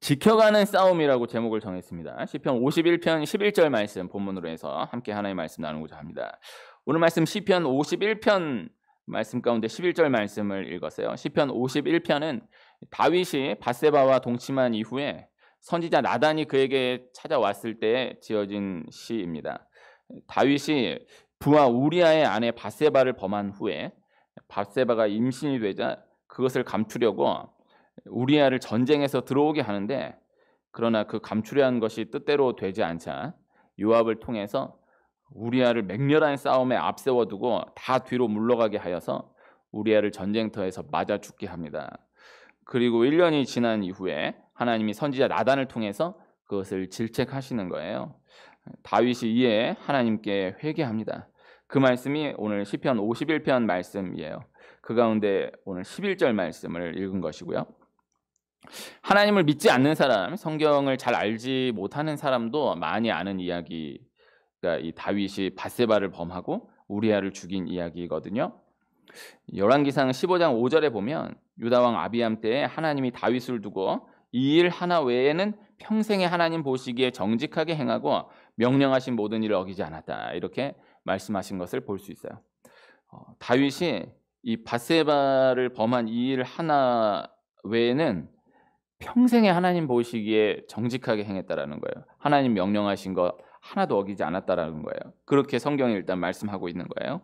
지켜가는 싸움이라고 제목을 정했습니다. 시편 51편 11절 말씀 본문으로 해서 함께 하나님의 말씀 나누고자 합니다. 오늘 말씀 시편 51편 말씀 가운데 11절 말씀을 읽었어요. 시편 51편은 다윗이 밧세바와 동침한 이후에 선지자 나단이 그에게 찾아왔을 때 지어진 시입니다. 다윗이 부하 우리아의 아내 밧세바를 범한 후에 밧세바가 임신이 되자 그것을 감추려고 우리아를 전쟁에서 들어오게 하는데, 그러나 그 감추려한 것이 뜻대로 되지 않자 요압을 통해서 우리아를 맹렬한 싸움에 앞세워 두고 다 뒤로 물러가게 하여서 우리아를 전쟁터에서 맞아 죽게 합니다. 그리고 1년이 지난 이후에 하나님이 선지자 나단을 통해서 그것을 질책하시는 거예요. 다윗이 이에 하나님께 회개합니다. 그 말씀이 오늘 시편 51편 말씀이에요. 그 가운데 오늘 11절 말씀을 읽은 것이고요. 하나님을 믿지 않는 사람, 성경을 잘 알지 못하는 사람도 많이 아는 이야기가 이 다윗이 밧세바를 범하고 우리아를 죽인 이야기거든요. 열왕기상 15장 5절에 보면 유다 왕 아비암 때에 하나님이 다윗을 두고 이 일 하나 외에는 평생에 하나님 보시기에 정직하게 행하고 명령하신 모든 일을 어기지 않았다, 이렇게 말씀하신 것을 볼 수 있어요. 다윗이 이 밧세바를 범한 이 일 하나 외에는 평생에 하나님 보시기에 정직하게 행했다라는 거예요. 하나님 명령하신 거 하나도 어기지 않았다라는 거예요. 그렇게 성경이 일단 말씀하고 있는 거예요.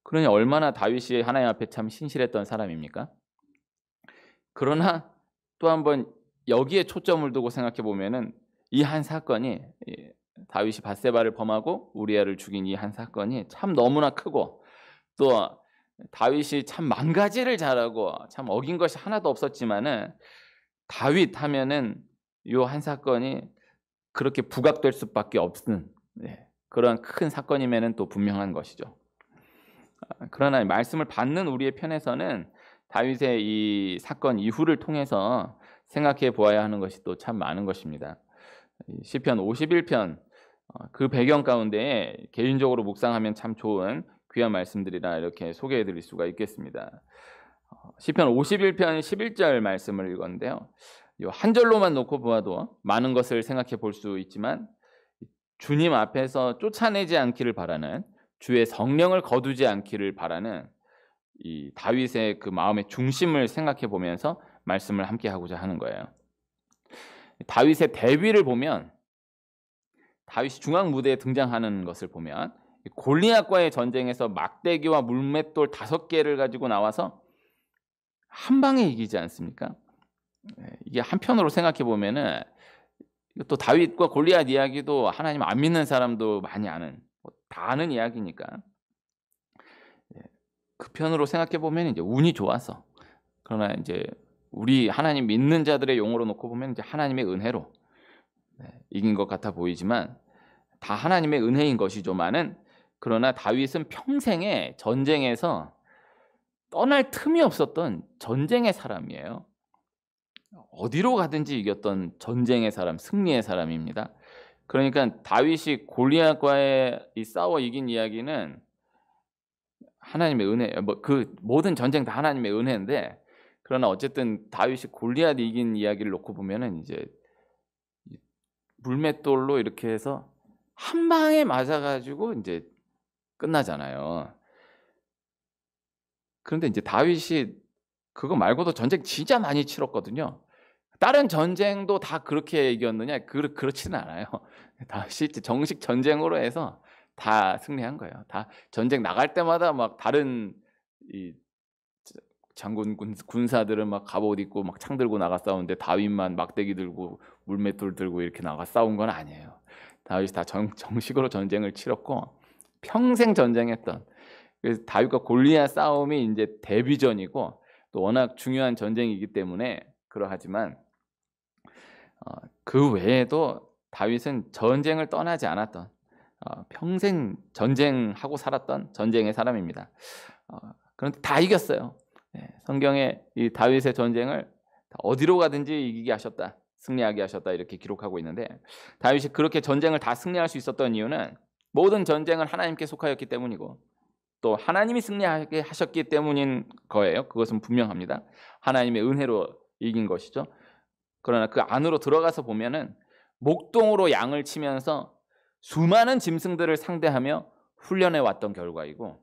그러니 얼마나 다윗이 하나님 앞에 참 신실했던 사람입니까? 그러나 또 한번 여기에 초점을 두고 생각해 보면은 이 한 사건이, 다윗이 밧세바를 범하고 우리아를 죽인 이 한 사건이 참 너무나 크고, 또 다윗이 참 만가지를 잘하고 참 어긴 것이 하나도 없었지만은 다윗 하면은 요 한 사건이 그렇게 부각될 수밖에 없는, 그런 큰 사건임에는 또 분명한 것이죠. 그러나 말씀을 받는 우리의 편에서는 다윗의 이 사건 이후를 통해서 생각해 보아야 하는 것이 또 참 많은 것입니다. 시편 51편 그 배경 가운데 개인적으로 묵상하면 참 좋은 귀한 말씀들이라 이렇게 소개해 드릴 수가 있겠습니다. 시편 51편 11절 말씀을 읽었는데요. 한 절로만 놓고 보아도 많은 것을 생각해 볼 수 있지만, 주님 앞에서 쫓아내지 않기를 바라는, 주의 성령을 거두지 않기를 바라는 이 다윗의 그 마음의 중심을 생각해 보면서 말씀을 함께 하고자 하는 거예요. 다윗의 데뷔를 보면, 다윗이 중앙 무대에 등장하는 것을 보면 골리앗과의 전쟁에서 막대기와 물맷돌 5개를 가지고 나와서 한 방에 이기지 않습니까? 이게 한편으로 생각해 보면은 또 다윗과 골리앗 이야기도 하나님 안 믿는 사람도 많이 아는, 다 아는 이야기니까, 그 편으로 생각해 보면 이제 운이 좋아서, 그러나 이제 우리 하나님 믿는 자들의 용어로 놓고 보면 이제 하나님의 은혜로 이긴 것 같아 보이지만 다 하나님의 은혜인 것이죠만은, 그러나 다윗은 평생에 전쟁에서 떠날 틈이 없었던 전쟁의 사람이에요. 어디로 가든지 이겼던 전쟁의 사람, 승리의 사람입니다. 그러니까 다윗이 골리앗과의 이 싸워 이긴 이야기는 하나님의 은혜, 그 모든 전쟁 다 하나님의 은혜인데, 그러나 어쨌든 다윗이 골리앗 이긴 이야기를 놓고 보면은 이제 물맷돌로 이렇게 해서 한 방에 맞아 가지고 이제 끝나잖아요. 그런데 이제 다윗이 그거 말고도 전쟁 진짜 많이 치렀거든요. 다른 전쟁도 다 그렇게 이겼느냐? 그렇지는 않아요. 다윗이 정식 전쟁으로 해서 다 승리한 거예요. 다 전쟁 나갈 때마다 막 다른 이 장군 군사들은 막 갑옷 입고 막 창 들고 나가 싸우는데 다윗만 막대기 들고 물맷돌 들고 이렇게 나가 싸운 건 아니에요. 다윗이 다 정식으로 전쟁을 치렀고 평생 전쟁했던, 그래서 다윗과 골리앗 싸움이 이제 데뷔전이고 또 워낙 중요한 전쟁이기 때문에 그러하지만, 그 외에도 다윗은 전쟁을 떠나지 않았던, 평생 전쟁하고 살았던 전쟁의 사람입니다. 그런데 다 이겼어요. 성경에 이 다윗의 전쟁을 어디로 가든지 이기게 하셨다, 승리하게 하셨다, 이렇게 기록하고 있는데, 다윗이 그렇게 전쟁을 다 승리할 수 있었던 이유는 모든 전쟁은 하나님께 속하였기 때문이고 또 하나님이 승리하게 하셨기 때문인 거예요. 그것은 분명합니다. 하나님의 은혜로 이긴 것이죠. 그러나 그 안으로 들어가서 보면은 목동으로 양을 치면서 수많은 짐승들을 상대하며 훈련해 왔던 결과이고,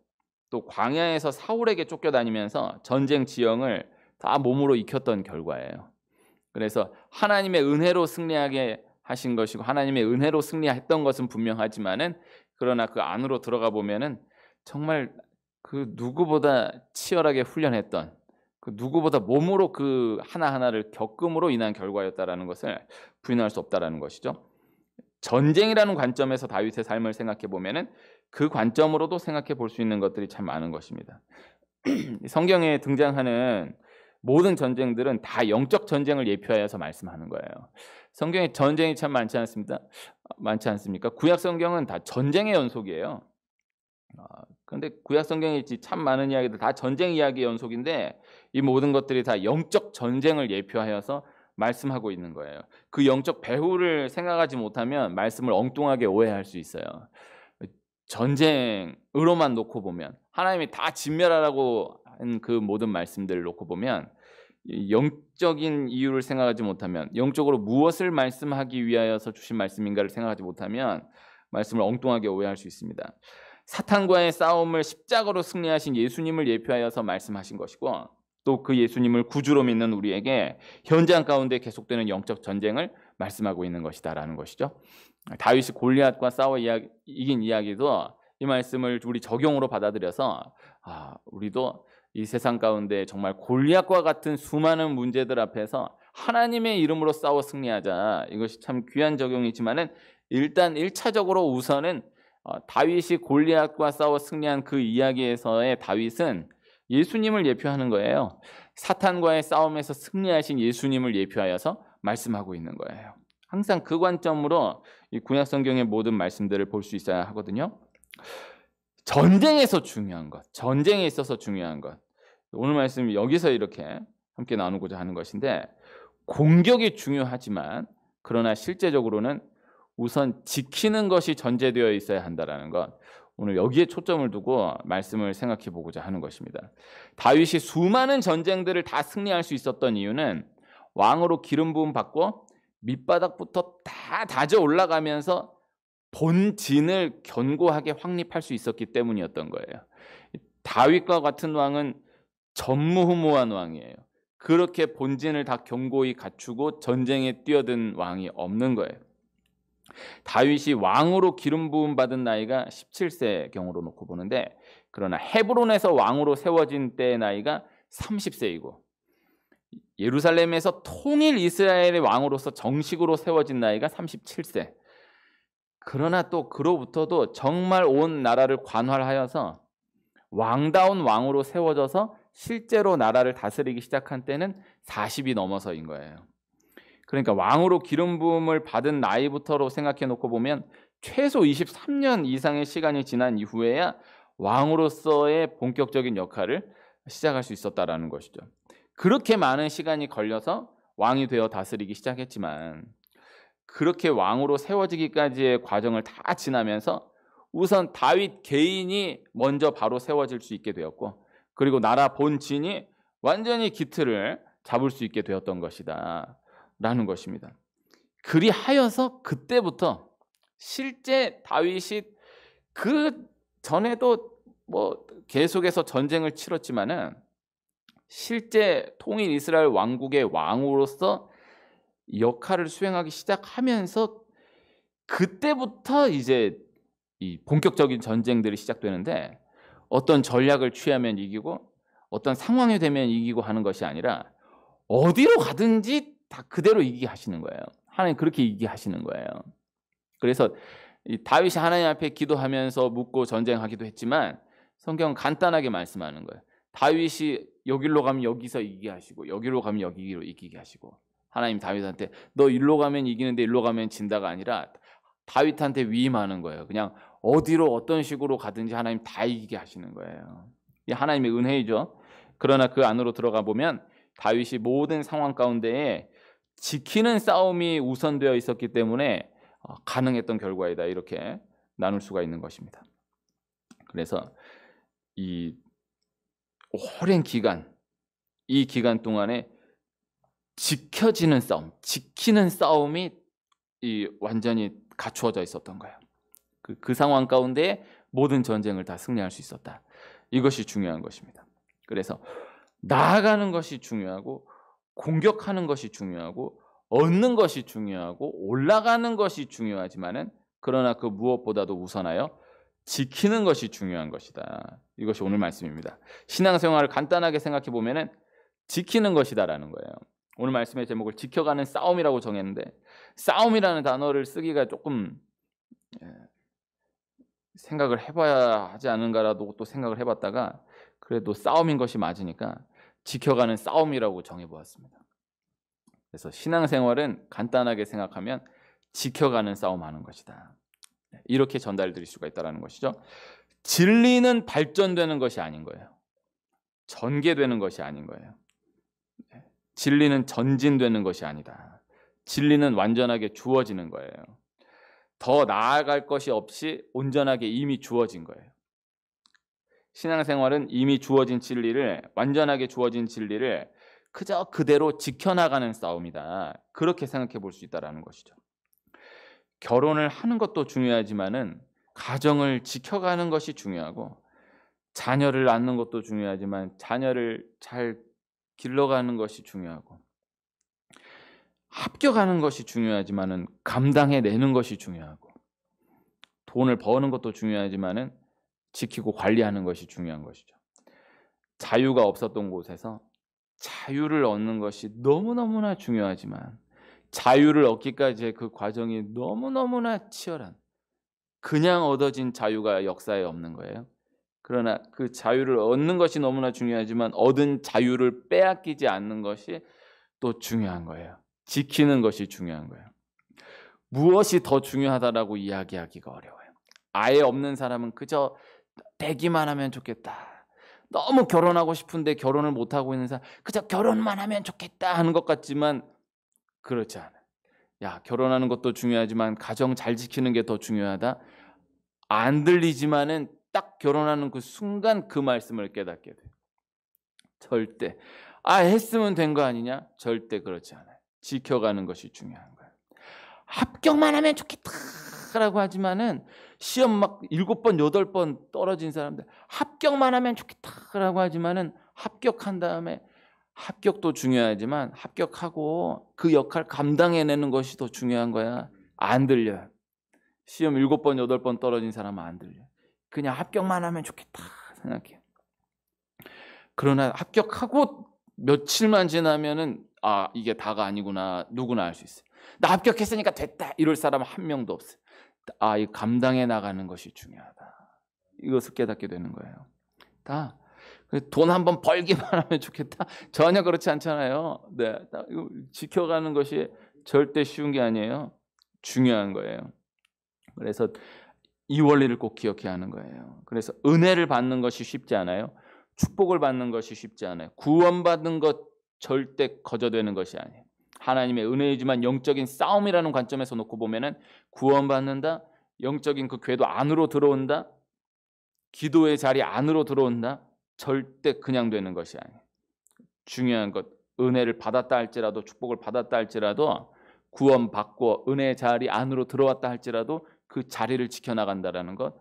또 광야에서 사울에게 쫓겨다니면서 전쟁 지형을 다 몸으로 익혔던 결과예요. 그래서 하나님의 은혜로 승리하게 하신 것이고 하나님의 은혜로 승리했던 것은 분명하지만은, 그러나 그 안으로 들어가 보면은 정말 그 누구보다 치열하게 훈련했던, 그 누구보다 몸으로 그 하나하나를 겪음으로 인한 결과였다라는 것을 부인할 수 없다라는 것이죠. 전쟁이라는 관점에서 다윗의 삶을 생각해 보면은 그 관점으로도 생각해 볼 수 있는 것들이 참 많은 것입니다. 성경에 등장하는 모든 전쟁들은 다 영적 전쟁을 예표하여서 말씀하는 거예요. 성경에 전쟁이 참 많지 않습니까? 구약 성경은 다 전쟁의 연속이에요. 그런데 구약 성경에 있지 참 많은 이야기들 다 전쟁 이야기의 연속인데, 이 모든 것들이 다 영적 전쟁을 예표하여서 말씀하고 있는 거예요. 그 영적 배후를 생각하지 못하면 말씀을 엉뚱하게 오해할 수 있어요. 전쟁으로만 놓고 보면, 하나님이 다 진멸하라고 한 그 모든 말씀들을 놓고 보면, 영적인 이유를 생각하지 못하면, 영적으로 무엇을 말씀하기 위하여서 주신 말씀인가를 생각하지 못하면 말씀을 엉뚱하게 오해할 수 있습니다. 사탄과의 싸움을 십자가로 승리하신 예수님을 예표하여서 말씀하신 것이고, 또 그 예수님을 구주로 믿는 우리에게 현장 가운데 계속되는 영적 전쟁을 말씀하고 있는 것이다라는 것이죠. 다윗이 골리앗과 싸워 이긴 이야기도 이 말씀을 우리 적용으로 받아들여서, 우리도 이 세상 가운데 정말 골리앗과 같은 수많은 문제들 앞에서 하나님의 이름으로 싸워 승리하자. 이것이 참 귀한 적용이지만은, 일단 1차적으로 우선은 다윗이 골리앗과 싸워 승리한 그 이야기에서의 다윗은 예수님을 예표하는 거예요. 사탄과의 싸움에서 승리하신 예수님을 예표하여서 말씀하고 있는 거예요. 항상 그 관점으로 이 구약 성경의 모든 말씀들을 볼 수 있어야 하거든요. 전쟁에서 중요한 것, 전쟁에 있어서 중요한 것, 오늘 말씀이 여기서 이렇게 함께 나누고자 하는 것인데, 공격이 중요하지만 그러나 실제적으로는 우선 지키는 것이 전제되어 있어야 한다는 것, 오늘 여기에 초점을 두고 말씀을 생각해 보고자 하는 것입니다. 다윗이 수많은 전쟁들을 다 승리할 수 있었던 이유는 왕으로 기름 부음 받고 밑바닥부터 다 다져 올라가면서 본진을 견고하게 확립할 수 있었기 때문이었던 거예요. 다윗과 같은 왕은 전무후무한 왕이에요. 그렇게 본진을 다 견고히 갖추고 전쟁에 뛰어든 왕이 없는 거예요. 다윗이 왕으로 기름 부음 받은 나이가 17세 경우로 놓고 보는데, 그러나 헤브론에서 왕으로 세워진 때의 나이가 30세이고 예루살렘에서 통일 이스라엘의 왕으로서 정식으로 세워진 나이가 37세. 그러나 또 그로부터도 정말 온 나라를 관할하여서 왕다운 왕으로 세워져서 실제로 나라를 다스리기 시작한 때는 40이 넘어서인 거예요. 그러니까 왕으로 기름 부음을 받은 나이부터로 생각해 놓고 보면 최소 23년 이상의 시간이 지난 이후에야 왕으로서의 본격적인 역할을 시작할 수 있었다라는 것이죠. 그렇게 많은 시간이 걸려서 왕이 되어 다스리기 시작했지만, 그렇게 왕으로 세워지기까지의 과정을 다 지나면서 우선 다윗 개인이 먼저 바로 세워질 수 있게 되었고, 그리고 나라 본진이 완전히 기틀을 잡을 수 있게 되었던 것이다 라는 것입니다. 그리하여서 그때부터 실제 다윗이 그 전에도 계속해서 전쟁을 치렀지만은, 실제 통일 이스라엘 왕국의 왕으로서 역할을 수행하기 시작하면서 그때부터 이제 이 본격적인 전쟁들이 시작되는데, 어떤 전략을 취하면 이기고 어떤 상황이 되면 이기고 하는 것이 아니라 어디로 가든지 다 그대로 이기게 하시는 거예요. 하나님 그렇게 이기게 하시는 거예요. 그래서 이 다윗이 하나님 앞에 기도하면서 묻고 전쟁하기도 했지만, 성경은 간단하게 말씀하는 거예요. 다윗이 여기로 가면 여기서 이기게 하시고 여기로 가면 여기로 이기게 하시고, 하나님 다윗한테 너 일로 가면 이기는데 일로 가면 진다가 아니라 다윗한테 위임하는 거예요. 그냥 어디로 어떤 식으로 가든지 하나님 다 이기게 하시는 거예요. 이 하나님의 은혜이죠. 그러나 그 안으로 들어가 보면 다윗이 모든 상황 가운데에 지키는 싸움이 우선되어 있었기 때문에 가능했던 결과이다, 이렇게 나눌 수가 있는 것입니다. 그래서 이 오랜 기간, 이 기간 동안에 지켜지는 싸움, 지키는 싸움이 완전히 갖추어져 있었던 거예요. 그 상황 가운데 모든 전쟁을 다 승리할 수 있었다. 이것이 중요한 것입니다. 그래서 나아가는 것이 중요하고 공격하는 것이 중요하고 얻는 것이 중요하고 올라가는 것이 중요하지만은 그러나 그 무엇보다도 우선하여 지키는 것이 중요한 것이다. 이것이 오늘 말씀입니다. 신앙생활을 간단하게 생각해 보면은 지키는 것이다라는 거예요. 오늘 말씀의 제목을 지켜가는 싸움이라고 정했는데 싸움이라는 단어를 쓰기가 조금 생각을 해봐야 하지 않은가라도 또 생각을 해봤다가 그래도 싸움인 것이 맞으니까 지켜가는 싸움이라고 정해보았습니다. 그래서 신앙생활은 간단하게 생각하면 지켜가는 싸움하는 것이다. 이렇게 전달드릴 수가 있다는 것이죠. 진리는 발전되는 것이 아닌 거예요. 전개되는 것이 아닌 거예요. 진리는 전진되는 것이 아니다. 진리는 완전하게 주어지는 거예요. 더 나아갈 것이 없이 온전하게 이미 주어진 거예요. 신앙생활은 이미 주어진 진리를, 완전하게 주어진 진리를 그저 그대로 지켜나가는 싸움이다. 그렇게 생각해 볼 수 있다는 것이죠. 결혼을 하는 것도 중요하지만은 가정을 지켜가는 것이 중요하고 자녀를 낳는 것도 중요하지만 자녀를 잘 길러가는 것이 중요하고 합격하는 것이 중요하지만은 감당해내는 것이 중요하고 돈을 버는 것도 중요하지만은 지키고 관리하는 것이 중요한 것이죠. 자유가 없었던 곳에서 자유를 얻는 것이 너무너무나 중요하지만 자유를 얻기까지의 그 과정이 너무너무나 치열한, 그냥 얻어진 자유가 역사에 없는 거예요. 그러나 그 자유를 얻는 것이 너무나 중요하지만 얻은 자유를 빼앗기지 않는 것이 또 중요한 거예요. 지키는 것이 중요한 거예요. 무엇이 더 중요하다라고 이야기하기가 어려워요. 아예 없는 사람은 그저 되기만 하면 좋겠다. 너무 결혼하고 싶은데 결혼을 못하고 있는 사람, 그저 결혼만 하면 좋겠다 하는 것 같지만 그렇지 않아요. 야, 결혼하는 것도 중요하지만 가정 잘 지키는 게 더 중요하다. 안 들리지만은 딱 결혼하는 그 순간 그 말씀을 깨닫게 돼요. 절대 했으면 된 거 아니냐? 절대 그렇지 않아요. 지켜가는 것이 중요한 거예요. 합격만 하면 좋겠다라고 하지만은 시험 막 7번, 8번 떨어진 사람들 합격만 하면 좋겠다라고 하지만은 합격한 다음에 합격도 중요하지만 합격하고 그 역할 감당해내는 것이 더 중요한 거야. 안 들려요. 시험 7번, 8번 떨어진 사람은 안 들려요. 그냥 합격만 하면 좋겠다 생각해요. 그러나 합격하고 며칠만 지나면은 이게 다가 아니구나 누구나 알 수 있어요. 나 합격했으니까 됐다 이럴 사람 한 명도 없어요. 이 감당해 나가는 것이 중요하다. 이것을 깨닫게 되는 거예요. 다 돈 한번 벌기만 하면 좋겠다. 전혀 그렇지 않잖아요. 네, 이거 지켜가는 것이 절대 쉬운 게 아니에요. 중요한 거예요. 그래서 이 원리를 꼭 기억해야 하는 거예요. 그래서 은혜를 받는 것이 쉽지 않아요. 축복을 받는 것이 쉽지 않아요. 구원받는 것 절대 거저되는 것이 아니에요. 하나님의 은혜이지만 영적인 싸움이라는 관점에서 놓고 보면은 구원받는다, 영적인 그 궤도 안으로 들어온다, 기도의 자리 안으로 들어온다, 절대 그냥 되는 것이 아니에요. 중요한 것, 은혜를 받았다 할지라도 축복을 받았다 할지라도 구원받고 은혜의 자리 안으로 들어왔다 할지라도 그 자리를 지켜나간다라는 것,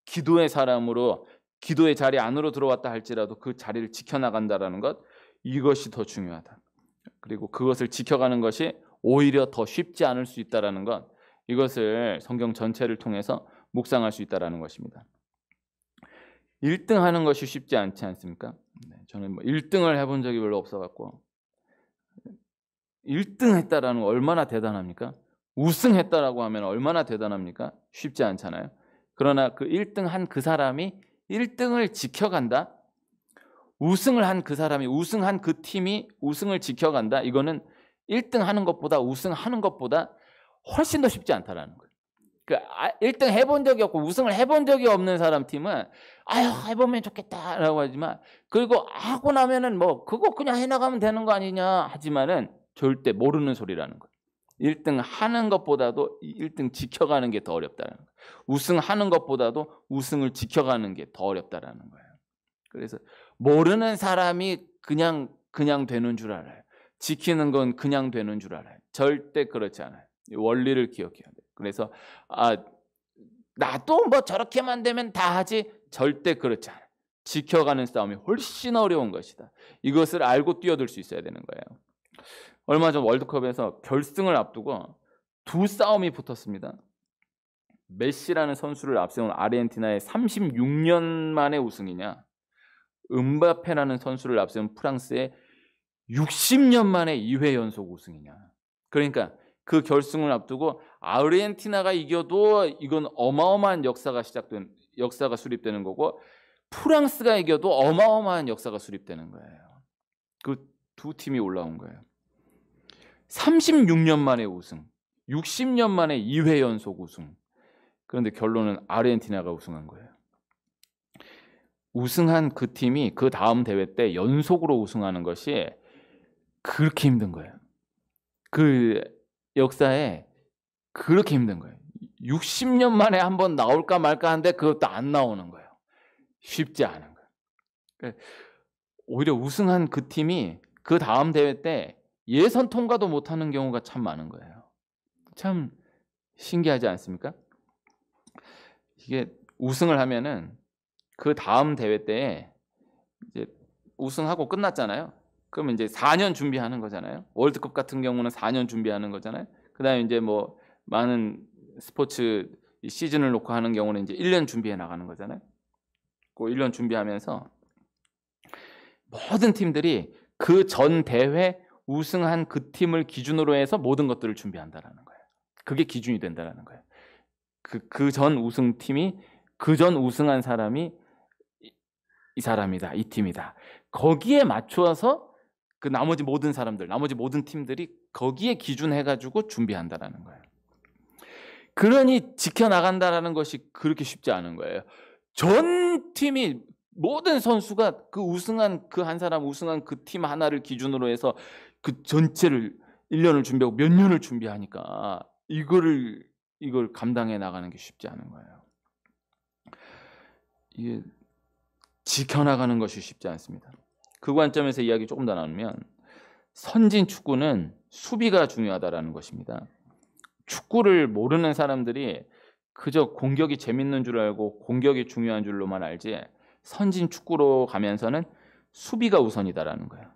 기도의 사람으로 기도의 자리 안으로 들어왔다 할지라도 그 자리를 지켜나간다라는 것, 이것이 더 중요하다. 그리고 그것을 지켜가는 것이 오히려 더 쉽지 않을 수 있다라는 것, 이것을 성경 전체를 통해서 묵상할 수 있다라는 것입니다. 1등 하는 것이 쉽지 않지 않습니까? 저는 1등을 해본 적이 별로 없어갖고 1등 했다라는 거 얼마나 대단합니까? 우승했다라고 하면 얼마나 대단합니까? 쉽지 않잖아요. 그러나 그 1등 한 그 사람이 1등을 지켜간다? 우승을 한 그 사람이, 우승한 그 팀이 우승을 지켜간다? 이거는 1등 하는 것보다 우승하는 것보다 훨씬 더 쉽지 않다라는 거예요. 1등 해본 적이 없고 우승을 해본 적이 없는 사람 팀은 해보면 좋겠다라고 하지만, 그리고 하고 나면은 뭐 그거 그냥 해나가면 되는 거 아니냐 하지만은 절대 모르는 소리라는 거예요. 1등 하는 것보다도 1등 지켜가는 게 더 어렵다는 거예요. 우승하는 것보다도 우승을 지켜가는 게 더 어렵다라는 거예요. 그래서 모르는 사람이 그냥 되는 줄 알아요. 지키는 건 그냥 되는 줄 알아요. 절대 그렇지 않아요. 원리를 기억해야 돼요. 그래서 나도 뭐 저렇게만 되면 다 하지, 절대 그렇지 않아요. 지켜가는 싸움이 훨씬 어려운 것이다. 이것을 알고 뛰어들 수 있어야 되는 거예요. 얼마 전 월드컵에서 결승을 앞두고 두 싸움이 붙었습니다. 메시라는 선수를 앞세운 아르헨티나의 36년 만의 우승이냐, 음바페라는 선수를 앞세운 프랑스의 60년 만에 2회 연속 우승이냐. 그러니까 그 결승을 앞두고 아르헨티나가 이겨도 이건 어마어마한 역사가 수립되는 거고, 프랑스가 이겨도 어마어마한 역사가 수립되는 거예요. 그 두 팀이 올라온 거예요. 36년 만에 우승, 60년 만에 2회 연속 우승. 그런데 결론은 아르헨티나가 우승한 거예요. 우승한 그 팀이 그 다음 대회 때 연속으로 우승하는 것이 그렇게 힘든 거예요. 그 역사에 그렇게 힘든 거예요. 60년 만에 한번 나올까 말까 하는데 그것도 안 나오는 거예요. 쉽지 않은 거예요. 오히려 우승한 그 팀이 그 다음 대회 때 예선 통과도 못하는 경우가 참 많은 거예요. 참 신기하지 않습니까? 이게 우승을 하면은 그 다음 대회 때에 이제 우승하고 끝났잖아요. 그러면 이제 4년 준비하는 거잖아요. 월드컵 같은 경우는 4년 준비하는 거잖아요. 그다음에 이제 뭐 많은 스포츠 시즌을 놓고 하는 경우는 이제 1년 준비해 나가는 거잖아요. 그 1년 준비하면서 모든 팀들이 그 전 대회 우승한 그 팀을 기준으로 해서 모든 것들을 준비한다라는 거예요. 그게 기준이 된다라는 거예요. 그 전 우승팀이, 그 전 우승한 사람이 이 사람이다, 이 팀이다. 거기에 맞추어서 그 나머지 모든 사람들, 나머지 모든 팀들이 거기에 기준해가지고 준비한다라는 거예요. 그러니 지켜나간다라는 것이 그렇게 쉽지 않은 거예요. 전 팀이, 모든 선수가 그 우승한 그 한 사람, 우승한 그 팀 하나를 기준으로 해서 그 전체를 1년을 준비하고 몇 년을 준비하니까 이걸 감당해 나가는 게 쉽지 않은 거예요. 이게 지켜나가는 것이 쉽지 않습니다. 그 관점에서 이야기 조금 더 나누면, 선진 축구는 수비가 중요하다라는 것입니다. 축구를 모르는 사람들이 그저 공격이 재밌는 줄 알고 공격이 중요한 줄로만 알지, 선진 축구로 가면서는 수비가 우선이다라는 거예요.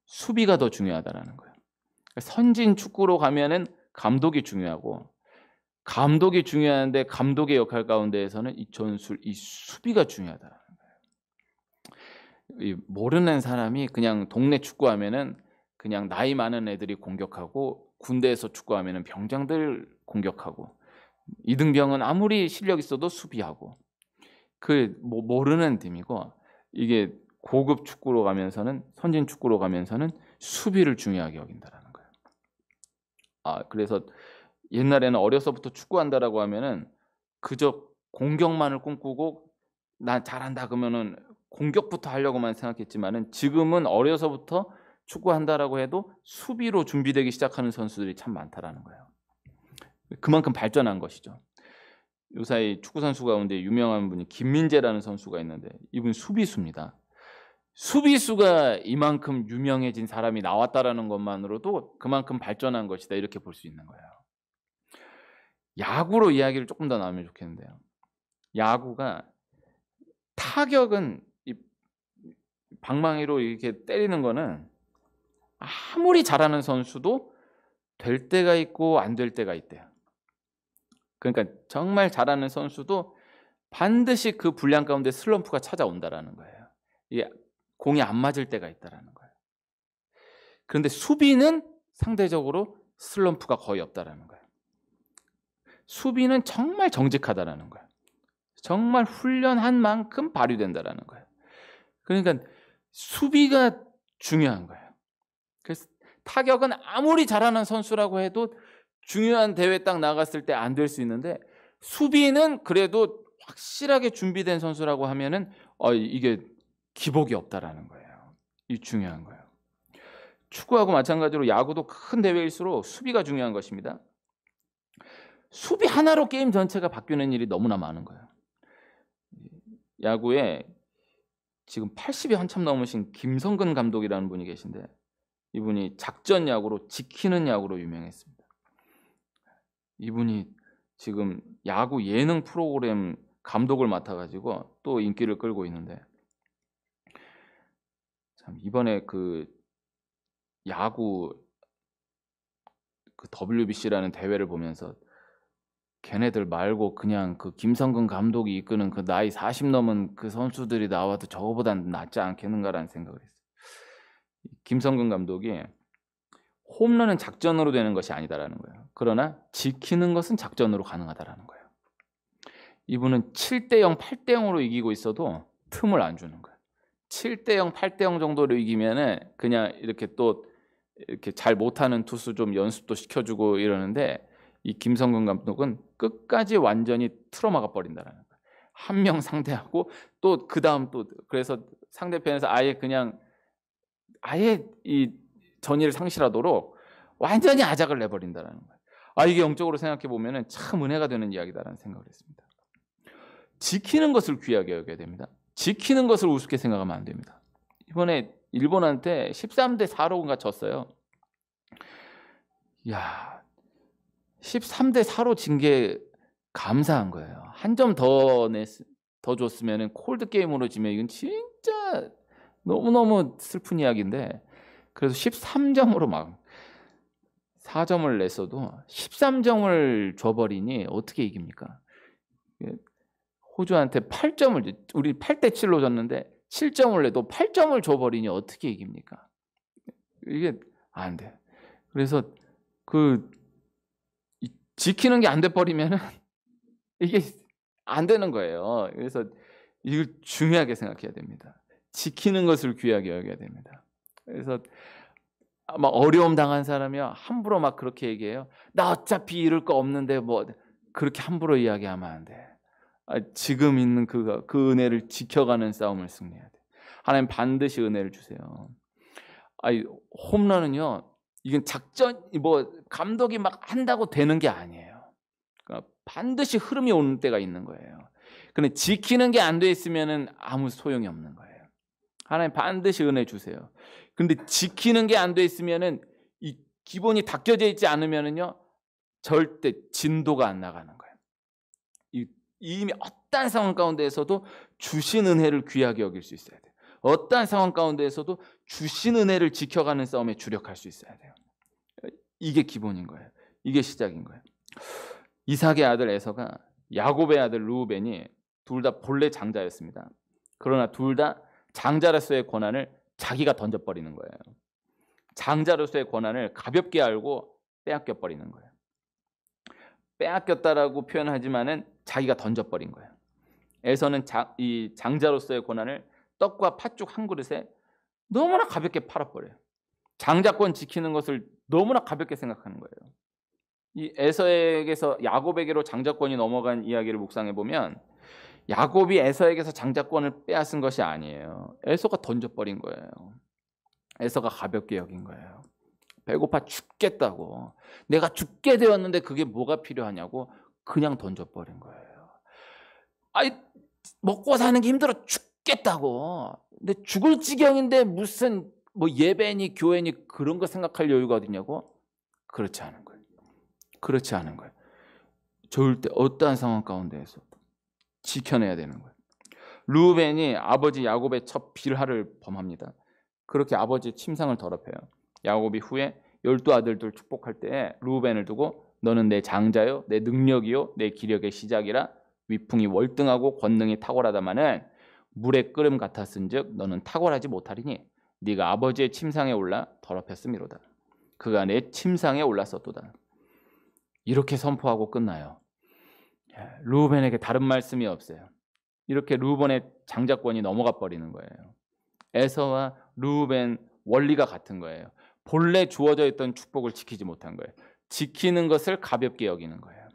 수비가 더 중요하다라는 거예요. 선진 축구로 가면은 감독이 중요하고, 감독이 중요한데 감독의 역할 가운데에서는 이 수비가 중요하다라는 거예요. 모르는 사람이 그냥 동네 축구하면은 그냥 나이 많은 애들이 공격하고, 군대에서 축구하면은 병장들 공격하고, 이등병은 아무리 실력 있어도 수비하고, 모르는 팀이고, 이게 고급 축구로 가면서는, 선진 축구로 가면서는 수비를 중요하게 여긴다라는 거예요. 그래서 옛날에는 어려서부터 축구한다라고 하면은 그저 공격만을 꿈꾸고, 나 잘한다 그러면은 공격부터 하려고만 생각했지만은, 지금은 어려서부터 축구한다라고 해도 수비로 준비되기 시작하는 선수들이 참 많다라는 거예요. 그만큼 발전한 것이죠. 요사이 축구 선수 가운데 유명한 분이 김민재라는 선수가 있는데, 이분 수비수입니다. 수비수가 이만큼 유명해진 사람이 나왔다라는 것만으로도 그만큼 발전한 것이다, 이렇게 볼 수 있는 거예요. 야구로 이야기를 조금 더 나누면 좋겠는데요. 야구가 타격은 이 방망이로 이렇게 때리는 거는 아무리 잘하는 선수도 될 때가 있고 안 될 때가 있대요. 그러니까 정말 잘하는 선수도 반드시 그 분량 가운데 슬럼프가 찾아온다라는 거예요. 이게 공이 안 맞을 때가 있다라는 거예요. 그런데 수비는 상대적으로 슬럼프가 거의 없다라는 거예요. 수비는 정말 정직하다라는 거예요. 정말 훈련한 만큼 발휘된다라는 거예요. 그러니까 수비가 중요한 거예요. 그래서 타격은 아무리 잘하는 선수라고 해도 중요한 대회 딱 나갔을 때 안 될 수 있는데, 수비는 그래도 확실하게 준비된 선수라고 하면은 이게 기복이 없다라는 거예요. 이 중요한 거예요. 축구하고 마찬가지로 야구도 큰 대회일수록 수비가 중요한 것입니다. 수비 하나로 게임 전체가 바뀌는 일이 너무나 많은 거예요. 야구에 지금 80이 한참 넘으신 김성근 감독이라는 분이 계신데, 이분이 작전 야구로 지키는 야구로 유명했습니다. 이분이 지금 야구 예능 프로그램 감독을 맡아가지고 또 인기를 끌고 있는데, 참 이번에 그 야구 그 WBC라는 대회를 보면서 걔네들 말고 그냥 그 김성근 감독이 이끄는 그 나이 40 넘은 그 선수들이 나와도 저거보단 낫지 않겠는가라는 생각을 했어요. 김성근 감독이 홈런은 작전으로 되는 것이 아니다라는 거예요. 그러나 지키는 것은 작전으로 가능하다라는 거예요. 이분은 7대0, 8대0으로 이기고 있어도 틈을 안 주는 거예요. 7대0, 8대0 정도로 이기면은 그냥 이렇게 또 이렇게 잘 못하는 투수 좀 연습도 시켜주고 이러는데, 이 김성근 감독은 끝까지 완전히 틀어막아 버린다라는 거예요. 한 명 상대하고 또 그 다음 또, 그래서 상대편에서 아예 그냥 아예 이 전의를 상실하도록 완전히 아작을 내버린다라는 거예요. 이게 영적으로 생각해 보면은 참 은혜가 되는 이야기다라는 생각을 했습니다. 지키는 것을 귀하게 여겨야 됩니다. 지키는 것을 우습게 생각하면 안 됩니다. 이번에 일본한테 13대4로가 졌어요. 야, 13대4로 진 게 감사한 거예요. 한 점 더 줬으면 콜드 게임으로 지면 이건 진짜 너무너무 슬픈 이야기인데, 그래서 13점으로 막 4점을 냈어도 13점을 줘버리니 어떻게 이깁니까? 호주한테 8점을, 우리 8대7로 졌는데 7점을 내도 8점을 줘버리니 어떻게 이깁니까? 이게 안 돼. 그래서 그 지키는 게 안 돼 버리면은 이게 안 되는 거예요. 그래서 이걸 중요하게 생각해야 됩니다. 지키는 것을 귀하게 여겨야 됩니다. 그래서 막 어려움 당한 사람이 함부로 막 그렇게 얘기해요. 나 어차피 이룰 거 없는데 뭐, 그렇게 함부로 이야기하면 안 돼. 지금 있는 그 은혜를 지켜가는 싸움을 승리해야 돼. 하나님 반드시 은혜를 주세요. 홈런은요, 이건 작전, 뭐 감독이 막 한다고 되는 게 아니에요. 그러니까 반드시 흐름이 오는 때가 있는 거예요. 근데 지키는 게 안 돼 있으면은 아무 소용이 없는 거예요. 하나님 반드시 은혜 주세요. 근데 지키는 게 안 돼 있으면은, 이 기본이 닦여져 있지 않으면은요, 절대 진도가 안 나가는 거예요. 이미 어떠한 상황 가운데에서도 주신 은혜를 귀하게 여길 수 있어야 돼요. 어떠한 상황 가운데에서도 주신 은혜를 지켜가는 싸움에 주력할 수 있어야 돼요. 이게 기본인 거예요. 이게 시작인 거예요. 이삭의 아들 에서가 야곱의 아들 르우벤이 둘 다 본래 장자였습니다. 그러나 둘 다 장자로서의 권한을 자기가 던져버리는 거예요. 장자로서의 권한을 가볍게 알고 빼앗겨버리는 거예요. 빼앗겼다라고 표현하지만은 자기가 던져버린 거예요. 에서는 이 장자로서의 권한을 떡과 팥죽 한 그릇에 너무나 가볍게 팔아버려요. 장자권 지키는 것을 너무나 가볍게 생각하는 거예요. 이 에서에게서 야곱에게로 장자권이 넘어간 이야기를 묵상해 보면, 야곱이 에서에게서 장자권을 빼앗은 것이 아니에요. 에서가 던져버린 거예요. 에서가 가볍게 여긴 거예요. 배고파 죽겠다고, 내가 죽게 되었는데 그게 뭐가 필요하냐고 그냥 던져버린 거예요. 먹고 사는 게 힘들어 죽겠다고, 근데 죽을 지경인데 무슨 뭐 예배니 교회니 그런 거 생각할 여유가 어디냐고. 그렇지 않은 거예요. 그렇지 않은 거예요. 절대 어떠한 상황 가운데에서 지켜내야 되는 거예요. 르우벤이 아버지 야곱의 첫 빌하를 범합니다. 그렇게 아버지의 침상을 더럽혀요. 야곱이 후에 12아들들 축복할 때에 르우벤을 두고, 너는 내 장자요, 내 능력이요, 내 기력의 시작이라. 위풍이 월등하고 권능이 탁월하다마는 물의 끓음 같았은즉 너는 탁월하지 못하리니 네가 아버지의 침상에 올라 더럽혔음이로다. 그가 내 침상에 올랐었도다. 이렇게 선포하고 끝나요. 르우벤에게 다른 말씀이 없어요. 이렇게 르우벤의 장자권이 넘어가 버리는 거예요. 에서와 르우벤 원리가 같은 거예요. 본래 주어져 있던 축복을 지키지 못한 거예요. 지키는 것을 가볍게 여기는 거예요.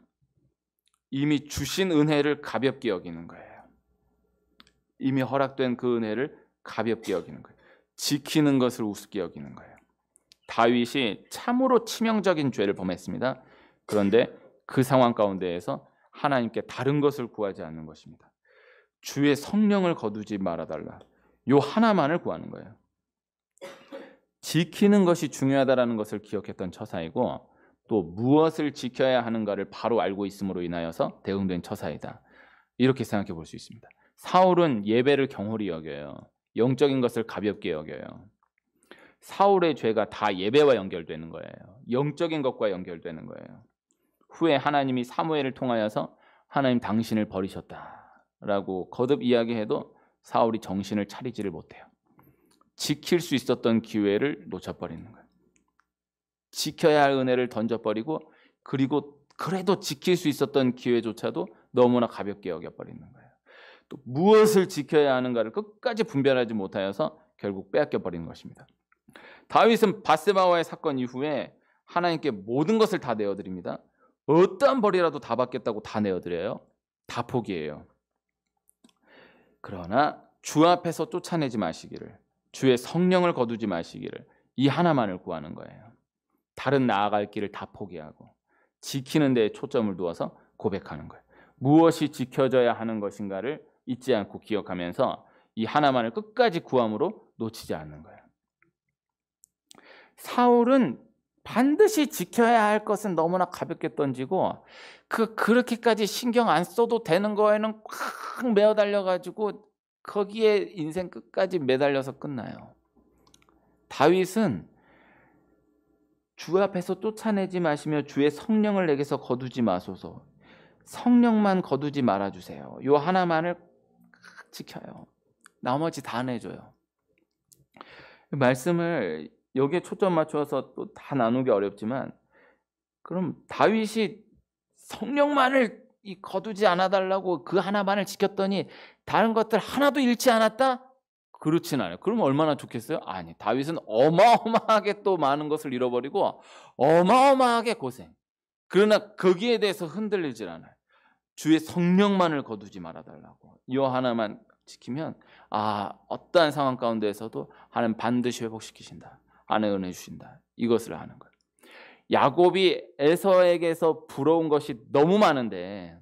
이미 주신 은혜를 가볍게 여기는 거예요. 이미 허락된 그 은혜를 가볍게 여기는 거예요. 지키는 것을 우습게 여기는 거예요. 다윗이 참으로 치명적인 죄를 범했습니다. 그런데 그 상황 가운데에서 하나님께 다른 것을 구하지 않는 것입니다. 주의 성령을 거두지 말아달라, 요 하나만을 구하는 거예요. 지키는 것이 중요하다라는 것을 기억했던 처사이고 또 무엇을 지켜야 하는가를 바로 알고 있음으로 인하여서 대응된 처사이다. 이렇게 생각해 볼 수 있습니다. 사울은 예배를 경홀히 여겨요. 영적인 것을 가볍게 여겨요. 사울의 죄가 다 예배와 연결되는 거예요. 영적인 것과 연결되는 거예요. 후에 하나님이 사무엘을 통하여서 하나님 당신을 버리셨다라고 거듭 이야기해도 사울이 정신을 차리지를 못해요. 지킬 수 있었던 기회를 놓쳐버리는 거예요. 지켜야 할 은혜를 던져버리고 그리고 그래도 지킬 수 있었던 기회조차도 너무나 가볍게 여겨버리는 거예요. 또 무엇을 지켜야 하는가를 끝까지 분별하지 못하여서 결국 빼앗겨버리는 것입니다. 다윗은 바세바와의 사건 이후에 하나님께 모든 것을 다 내어드립니다. 어떠한 벌이라도 다 받겠다고 다 내어드려요. 다 포기해요. 그러나 주 앞에서 쫓아내지 마시기를, 주의 성령을 거두지 마시기를, 이 하나만을 구하는 거예요. 다른 나아갈 길을 다 포기하고 지키는 데에 초점을 두어서 고백하는 거예요. 무엇이 지켜져야 하는 것인가를 잊지 않고 기억하면서 이 하나만을 끝까지 구함으로 놓치지 않는 거예요. 사울은 반드시 지켜야 할 것은 너무나 가볍게 던지고 그렇게까지 신경 안 써도 되는 거에는 꽉 매어 달려가지고 거기에 인생 끝까지 매달려서 끝나요. 다윗은 주 앞에서 쫓아내지 마시며 주의 성령을 내게서 거두지 마소서. 성령만 거두지 말아주세요. 요 하나만을 지켜요. 나머지 다 내줘요. 말씀을 여기에 초점 맞춰서 또 다 나누기 어렵지만 그럼 다윗이 성령만을 거두지 않아달라고 그 하나만을 지켰더니 다른 것들 하나도 잃지 않았다? 그렇진 않아요. 그럼 얼마나 좋겠어요? 아니, 다윗은 어마어마하게 또 많은 것을 잃어버리고 어마어마하게 고생. 그러나 거기에 대해서 흔들리질 않아요. 주의 성령만을 거두지 말아달라고. 이 하나만 지키면 어떠한 상황 가운데에서도 하나님 반드시 회복시키신다. 하나님 은혜 주신다. 이것을 아는 거예요. 야곱이 에서에게서 부러운 것이 너무 많은데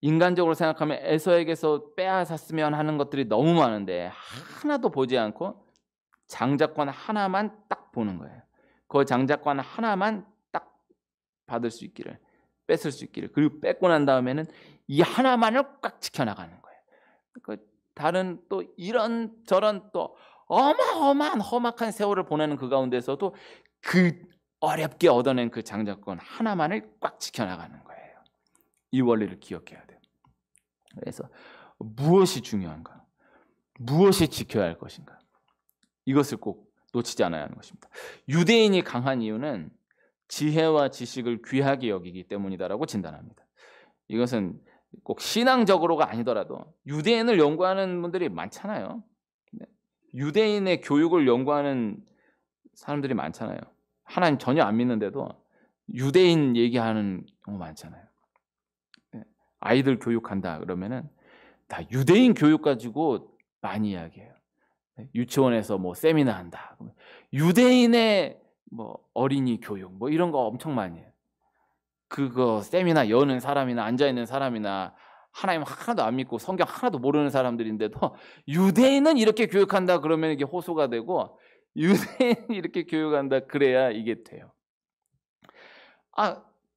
인간적으로 생각하면 에서에게서 빼앗았으면 하는 것들이 너무 많은데 하나도 보지 않고 장자권 하나만 딱 보는 거예요. 그 장자권 하나만 딱 받을 수 있기를, 뺏을 수 있기를. 그리고 뺏고 난 다음에는 이 하나만을 꽉 지켜나가는 거예요. 다른 또 이런 저런 또 어마어마한 험악한 세월을 보내는 그 가운데서도 그 어렵게 얻어낸 그 장자권 하나만을 꽉 지켜나가는 거예요. 이 원리를 기억해야 돼요. 그래서 무엇이 중요한가? 무엇이 지켜야 할 것인가? 이것을 꼭 놓치지 않아야 하는 것입니다. 유대인이 강한 이유는 지혜와 지식을 귀하게 여기기 때문이다라고 진단합니다. 이것은 꼭 신앙적으로가 아니더라도 유대인을 연구하는 분들이 많잖아요. 유대인의 교육을 연구하는 사람들이 많잖아요. 하나님 전혀 안 믿는데도 유대인 얘기하는 경우 많잖아요. 아이들 교육한다 그러면은 다 유대인 교육 가지고 많이 이야기해요. 유치원에서 뭐 세미나 한다. 유대인의 뭐 어린이 교육 뭐 이런 거 엄청 많이 해요. 그거 세미나 여는 사람이나 앉아 있는 사람이나 하나님 하나도 안 믿고 성경 하나도 모르는 사람들인데도 유대인은 이렇게 교육한다 그러면 이게 호소가 되고 유대인이 이렇게 교육한다 그래야 이게 돼요.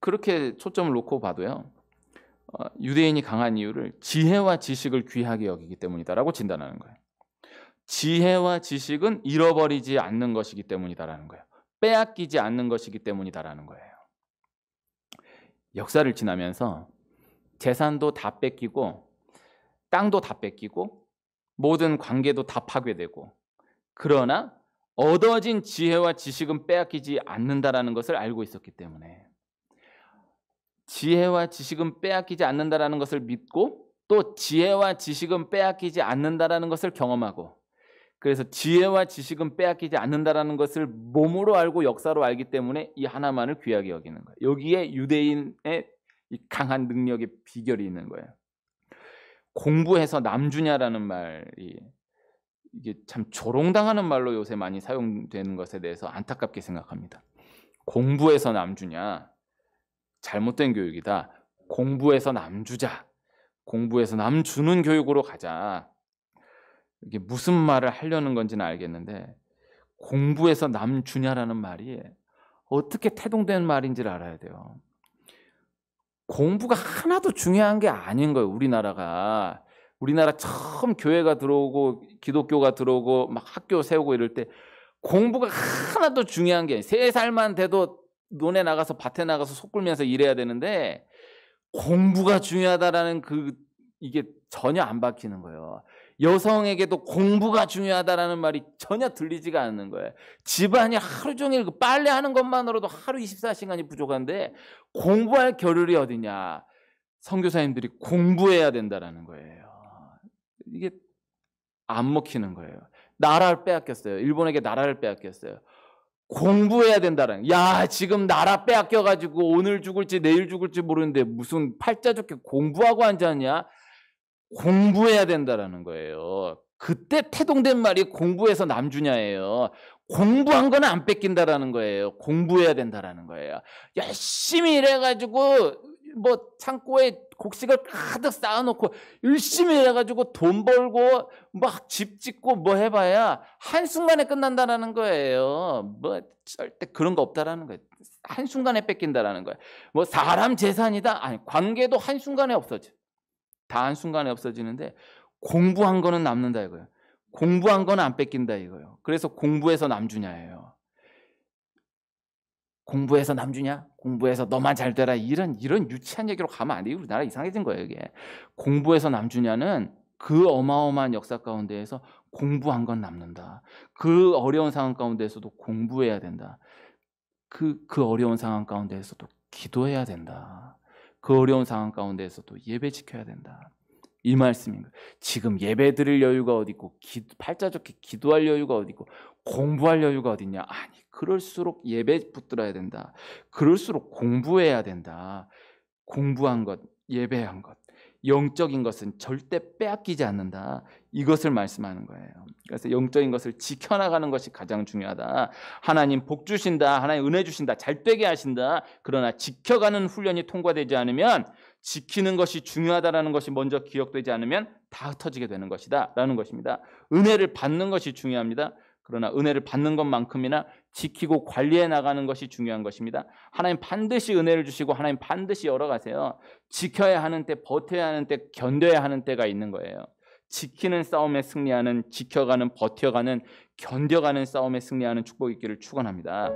그렇게 초점을 놓고 봐도요. 유대인이 강한 이유를 지혜와 지식을 귀하게 여기기 때문이다라고 진단하는 거예요. 지혜와 지식은 잃어버리지 않는 것이기 때문이다라는 거예요. 빼앗기지 않는 것이기 때문이다라는 거예요. 역사를 지나면서 재산도 다 뺏기고 땅도 다 뺏기고 모든 관계도 다 파괴되고 그러나 얻어진 지혜와 지식은 빼앗기지 않는다라는 것을 알고 있었기 때문에 지혜와 지식은 빼앗기지 않는다라는 것을 믿고 또 지혜와 지식은 빼앗기지 않는다라는 것을 경험하고 그래서 지혜와 지식은 빼앗기지 않는다라는 것을 몸으로 알고 역사로 알기 때문에 이 하나만을 귀하게 여기는 거예요. 여기에 유대인의 이 강한 능력의 비결이 있는 거예요. 공부해서 남주냐라는 말이 이게 참 조롱당하는 말로 요새 많이 사용되는 것에 대해서 안타깝게 생각합니다. 공부해서 남주냐? 잘못된 교육이다. 공부해서 남주자. 공부해서 남주는 교육으로 가자. 이게 무슨 말을 하려는 건지는 알겠는데 공부해서 남 주냐라는 말이 어떻게 태동된 말인지를 알아야 돼요. 공부가 하나도 중요한 게 아닌 거예요. 우리나라 처음 교회가 들어오고 기독교가 들어오고 막 학교 세우고 이럴 때 공부가 하나도 중요한 게 3살만 돼도 논에 나가서 밭에 나가서 속 굴면서 일해야 되는데 공부가 중요하다라는 이게 전혀 안 박히는 거예요. 여성에게도 공부가 중요하다라는 말이 전혀 들리지가 않는 거예요. 집안이 하루 종일 빨래하는 것만으로도 하루 24시간이 부족한데 공부할 겨를이 어디냐. 선교사님들이 공부해야 된다라는 거예요. 이게 안 먹히는 거예요. 나라를 빼앗겼어요. 일본에게 나라를 빼앗겼어요. 공부해야 된다라는. 야, 지금 나라 빼앗겨가지고 오늘 죽을지 내일 죽을지 모르는데 무슨 팔자 좋게 공부하고 앉았냐? 공부해야 된다라는 거예요. 그때 태동된 말이 공부해서 남 주냐예요. 공부한 거는 안 뺏긴다라는 거예요. 공부해야 된다라는 거예요. 열심히 일해가지고 뭐 창고에 곡식을 가득 쌓아놓고 열심히 일해가지고 돈 벌고 막 집 짓고 뭐 해봐야 한순간에 끝난다라는 거예요. 뭐 절대 그런 거 없다라는 거예요. 한순간에 뺏긴다라는 거예요. 뭐 사람 재산이다? 아니, 관계도 한순간에 없어져. 다 한순간에 없어지는데 공부한 거는 남는다 이거예요. 공부한 거는 안 뺏긴다 이거예요. 그래서 공부해서 남 주냐예요. 공부해서 남 주냐? 공부해서 너만 잘 되라. 이런 유치한 얘기로 가면 안 돼요. 우리나라 이상해진 거예요, 이게. 공부해서 남 주냐는 그 어마어마한 역사 가운데에서 공부한 건 남는다. 그 어려운 상황 가운데에서도 공부해야 된다. 그 어려운 상황 가운데에서도 기도해야 된다. 그 어려운 상황 가운데에서도 예배 지켜야 된다. 이 말씀입니다. 지금 예배 드릴 여유가 어디 있고 팔자 좋게 기도할 여유가 어디 있고 공부할 여유가 어디 있냐? 아니, 그럴수록 예배 붙들어야 된다. 그럴수록 공부해야 된다. 공부한 것, 예배한 것, 영적인 것은 절대 빼앗기지 않는다. 이것을 말씀하는 거예요. 그래서 영적인 것을 지켜나가는 것이 가장 중요하다. 하나님 복 주신다. 하나님 은혜 주신다. 잘 되게 하신다. 그러나 지켜가는 훈련이 통과되지 않으면, 지키는 것이 중요하다라는 것이 먼저 기억되지 않으면 다 흩어지게 되는 것이다 라는 것입니다. 은혜를 받는 것이 중요합니다. 그러나 은혜를 받는 것만큼이나 지키고 관리해 나가는 것이 중요한 것입니다. 하나님 반드시 은혜를 주시고 하나님 반드시 열어가세요. 지켜야 하는 때, 버텨야 하는 때, 견뎌야 하는 때가 있는 거예요. 지키는 싸움에 승리하는, 지켜가는, 버텨가는, 견뎌가는 싸움에 승리하는 축복이 있기를 축원합니다.